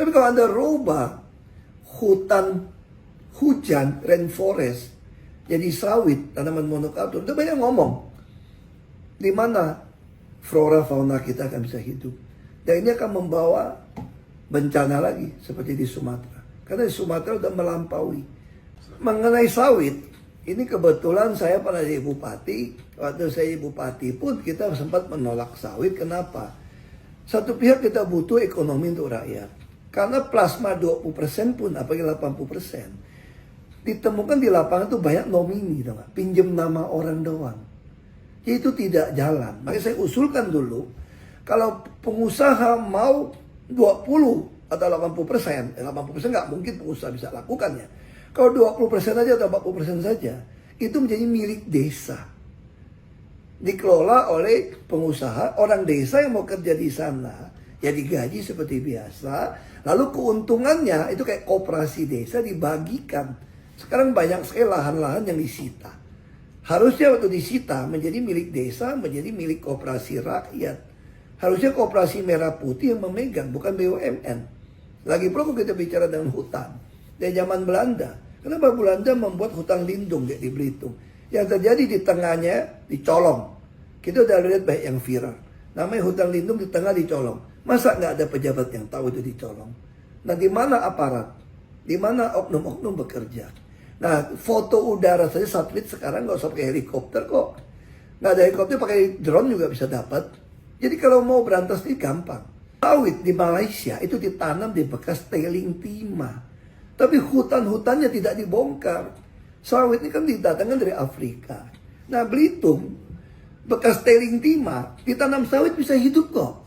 Tapi kalau Anda rubah hutan hujan, rainforest, jadi sawit, tanaman monokultur, itu banyak ngomong. Di mana flora fauna kita akan bisa hidup. Dan ini akan membawa bencana lagi, seperti di Sumatera. Karena di Sumatera sudah melampaui. Mengenai sawit, ini kebetulan saya pernah jadi bupati. Waktu saya jadi bupati pun kita sempat menolak sawit. Kenapa? Satu pihak kita butuh ekonomi untuk rakyat. Karena plasma 20% pun, apalagi 80%, ditemukan di lapangan itu banyak nomini, pinjam nama orang doang. Jadi itu tidak jalan. Makanya saya usulkan dulu, kalau pengusaha mau 20 atau 80%, 80% nggak mungkin pengusaha bisa lakukannya. Kalau 20% saja atau 40% saja, itu menjadi milik desa. Dikelola oleh pengusaha, orang desa yang mau kerja di sana, ya digaji seperti biasa. Lalu keuntungannya itu kayak koperasi desa dibagikan. Sekarang banyak sekali lahan-lahan yang disita. Harusnya waktu disita menjadi milik desa, menjadi milik koperasi rakyat. Harusnya koperasi merah putih yang memegang, bukan BUMN. Lagi pula kita bicara dengan hutan. Dari zaman Belanda. Kenapa Belanda membuat hutan lindung di Belitung? Yang terjadi di tengahnya dicolong. Kita udah lihat banyak yang viral. Namanya hutan lindung di tengah dicolong. Masa nggak ada pejabat yang tahu itu dicolong? Nah, di mana aparat? Di mana oknum-oknum bekerja? Nah, foto udara saja satelit sekarang nggak usah pakai helikopter kok. Nggak ada helikopter, pakai drone juga bisa dapat. Jadi kalau mau berantas ini gampang. Sawit di Malaysia itu ditanam di bekas tailing timah. Tapi hutan-hutannya tidak dibongkar. Sawit ini kan didatangkan dari Afrika. Nah, Belitung, bekas tailing timah, ditanam sawit bisa hidup kok.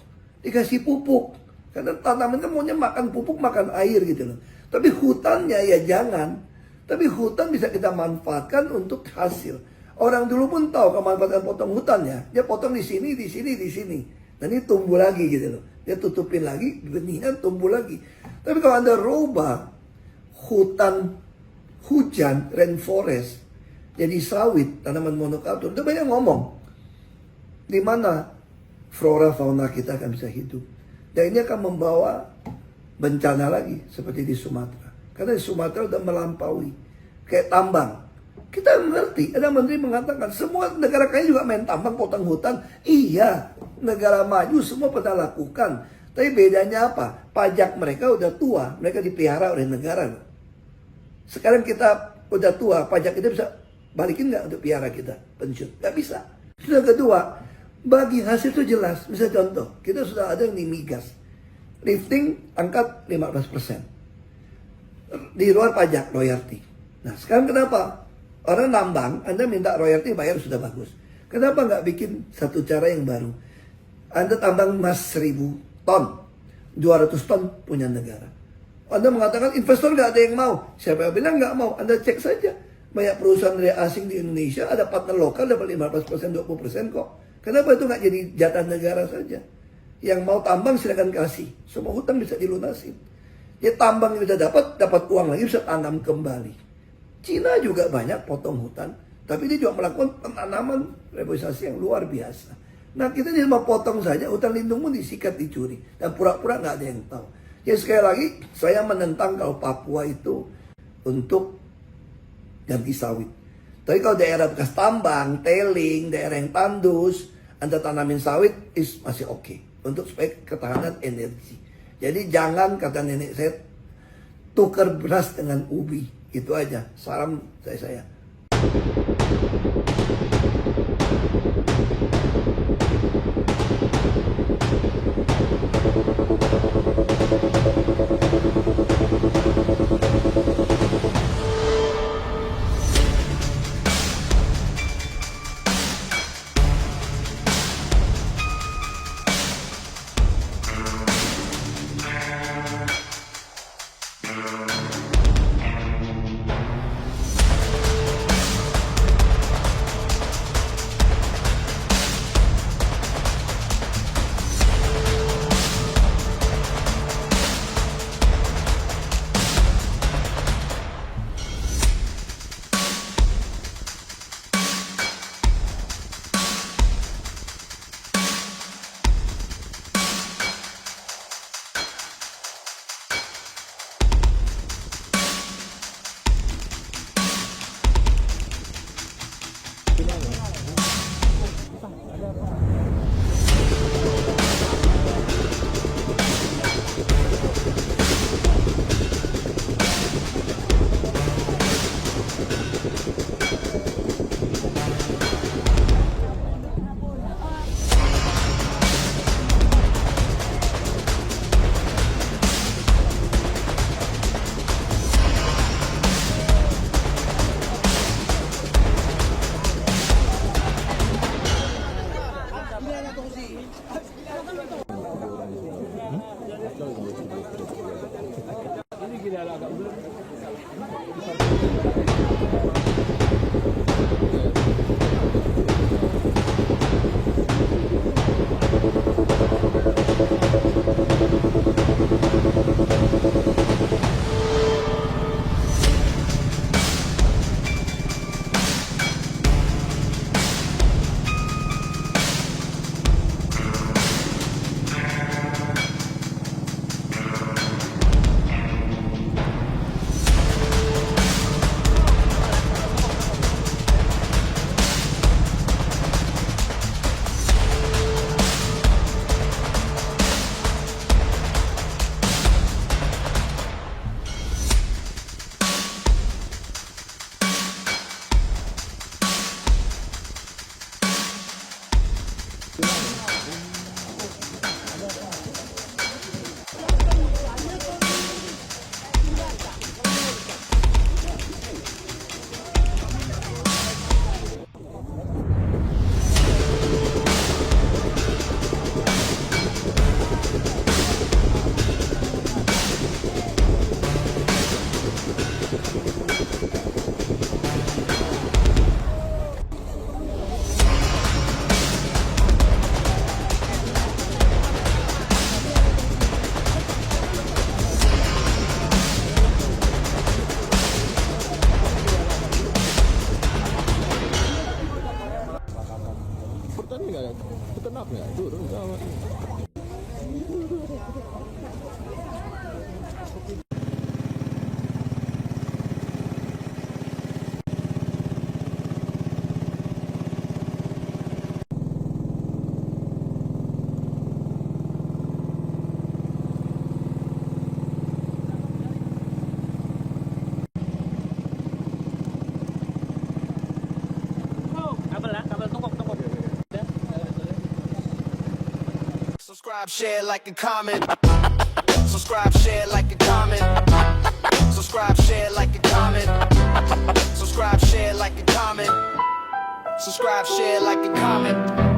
Dikasih pupuk. Karena tanaman kan maunya makan pupuk, makan air gitu loh. Tapi hutannya ya jangan. Tapi hutan bisa kita manfaatkan untuk hasil. Orang dulu pun tahu kalau manfaatkan potong hutannya. Dia potong di sini, di sini, di sini. Dan ini tumbuh lagi gitu loh. Dia tutupin lagi, beningan tumbuh lagi. Tapi kalau Anda rubah hutan hujan, rainforest, jadi sawit, tanaman monokultur, itu banyak ngomong. Di mana flora fauna kita akan bisa hidup. Dan ini akan membawa bencana lagi, seperti di Sumatera. Karena di Sumatera sudah melampaui. Kayak tambang. Kita mengerti, ada menteri mengatakan, semua negara kaya juga main tambang, potong hutan. Iya, negara maju semua pernah lakukan. Tapi bedanya apa? Pajak mereka udah tua, mereka dipelihara oleh negara. Sekarang kita udah tua, pajak kita bisa balikin nggak untuk pelihara kita? Pensiun, nggak bisa. Sudah kedua, bagi hasil itu jelas. Misalnya contoh, kita sudah ada yang di migas. Lifting angkat 15%. Di luar pajak, royalti. Nah, sekarang kenapa? Orang nambang, Anda minta royalti, bayar sudah bagus. Kenapa nggak bikin satu cara yang baru? Anda tambang emas 1000 ton, 200 ton punya negara. Anda mengatakan investor nggak ada yang mau. Siapa yang bilang nggak mau? Anda cek saja. Banyak perusahaan dari asing di Indonesia, ada partner lokal dapat 15%, 20% kok. Kenapa itu nggak jadi jatah negara saja? Yang mau tambang silakan kasih. Semua hutang bisa dilunasin. Dia tambang yang bisa dapat uang lagi, bisa tanam kembali. Cina juga banyak potong hutan, tapi dia juga melakukan penanaman reboisasi yang luar biasa. Nah, kita cuma potong saja, hutan lindung pun disikat, dicuri, dan pura-pura nggak ada yang tahu. Jadi sekali lagi, saya menentang kalau Papua itu untuk ganti sawit. Tapi kalau daerah bekas tambang, tailing, daerah yang tandus, Anda tanamin sawit, masih oke. Untuk supaya ketahanan energi. Jadi jangan, kata nenek saya, tukar beras dengan ubi. Itu aja, salam dari saya. Petani nggak? Peternak nggak? Turun sama. Subscribe, share, like, and comment. Subscribe, share, like, and comment. Subscribe, share, like, and comment. Subscribe, share, like, and comment. Subscribe, share, like, and comment.